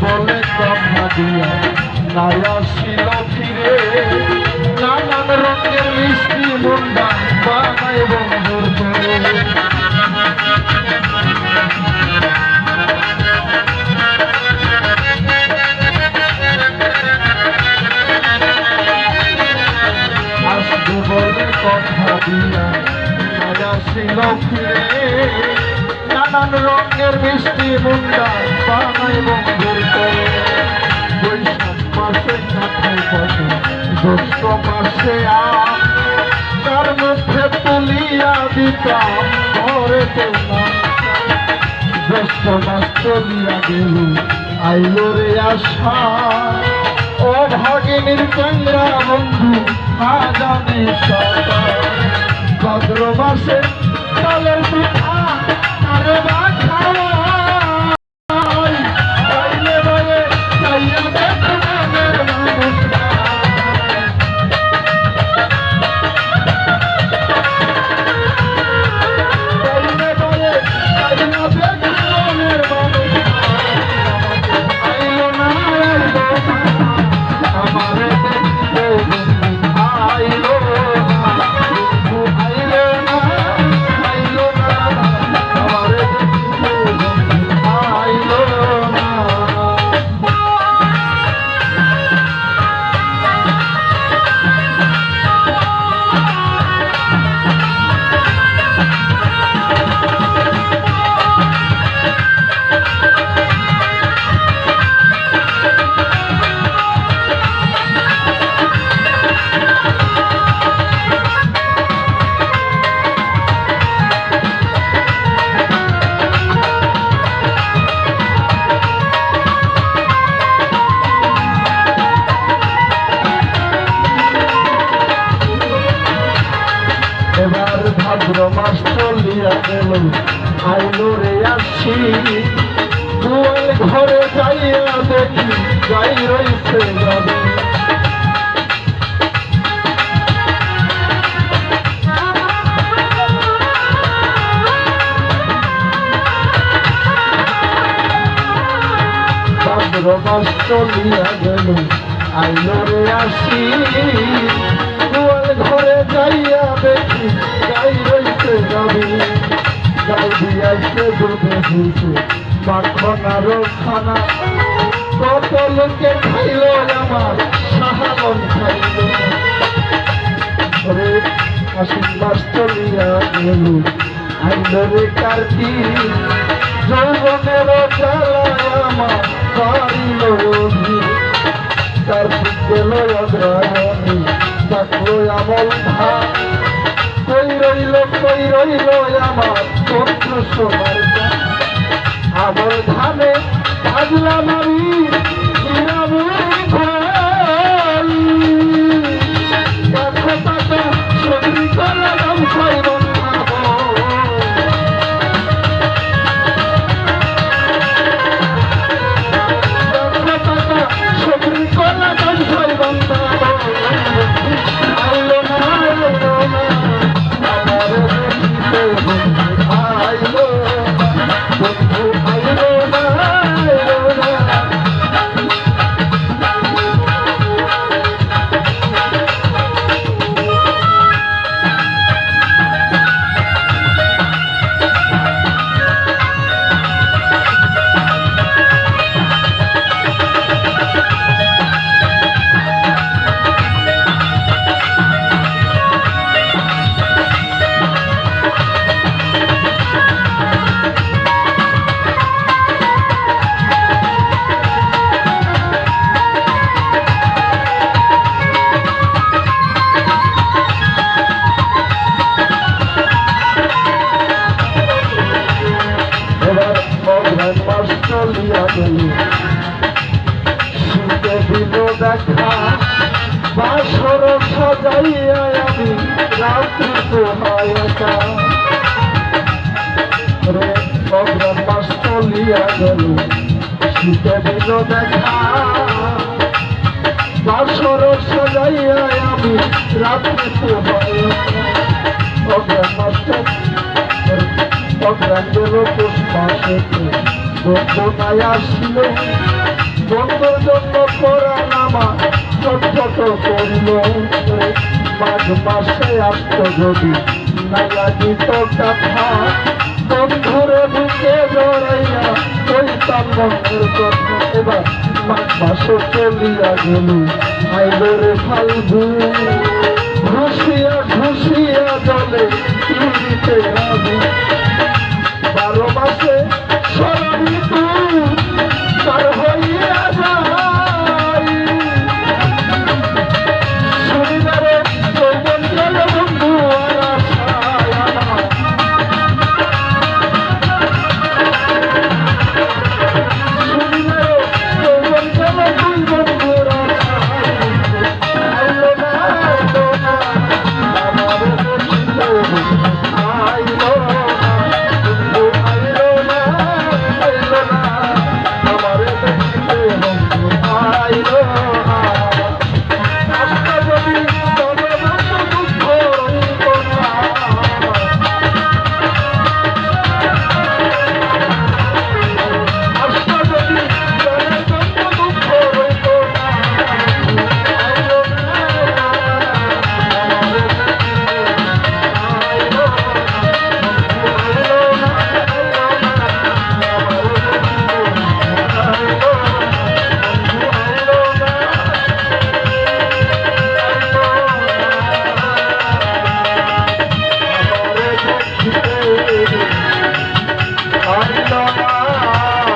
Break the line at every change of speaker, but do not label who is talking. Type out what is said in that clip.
বলে কথা দিয়া নাই আসিল ফিরে নানান রঙের মিষ্টি মুন্ডা বানায় বন্ধুর করে আসবে বলে কথা দিয়া নাই আসিল ফিরে নানান রঙের মিষ্টি মুন্ডা বানায় বন্ধুর করে বৈশাখ মাসে কাঠায় বসে জ্যৈষ্ঠ মাসে তার মধ্যে তুলিয়া দিতাম ঘরে জ্যৈষ্ঠ মাস চলিয়া গেল আইলো রে আশা ও ভাগিনীর চন্দ্রা বন্ধু না জানে ভাদ্র মাসে তালের পিঠা আরে বা খাওয়া ভাদ্র মাস চলিয়া গেল আইলো রে আসি দুয়ার ঘরে যাইয়া দেখি যাই রইছে যাবে ভাদ্র মাস চলিয়া গেল আইলো রে আসি দুয়ার ঘরে যাইয়া দেখি গাই রইছে যাবি গাই দিয়াছে দুধে হইছে মাখন আর খানা কত লোকে খাইল আমার সাহাবন খাইল রে আশ্বিন মাস চলিয়া গেল আইল রে কার্তিক যৌবনের জ্বালায় আমার বাড়িল কার্তিক গেল অগ্রহায়ণী থাকলো আমল ধান কই রইল আমার পত্র সোনার আমল ধানে বাজলাম আমি সবরি করলাম ছয় সবরি করলাম ছয় বন্ধা চলিয়া গেল শীতে দিল দেখা বাসর সাজাইয়া আমি রাত্রি পোহায় রে অগ্রহণ মাস চলিয়া গেল শীতে দিল দেখা বাসর সাজাইয়া আমি রাত্রি পোহায় অগ্রহণ মাস অগ্রহণ গেল পুষ মাসে বন্ধনায় আসলো বন্ধুর জন্য পড়া নামা ছটফট করিল মাঘ মাসে আসত যদি না লাগিত কথা বন্ধুরে বুকে জড়াইয়া কইতাম মনের কথা এবার মাঘ মাসে চলিয়া গেল আইলো রে ফাল্গুন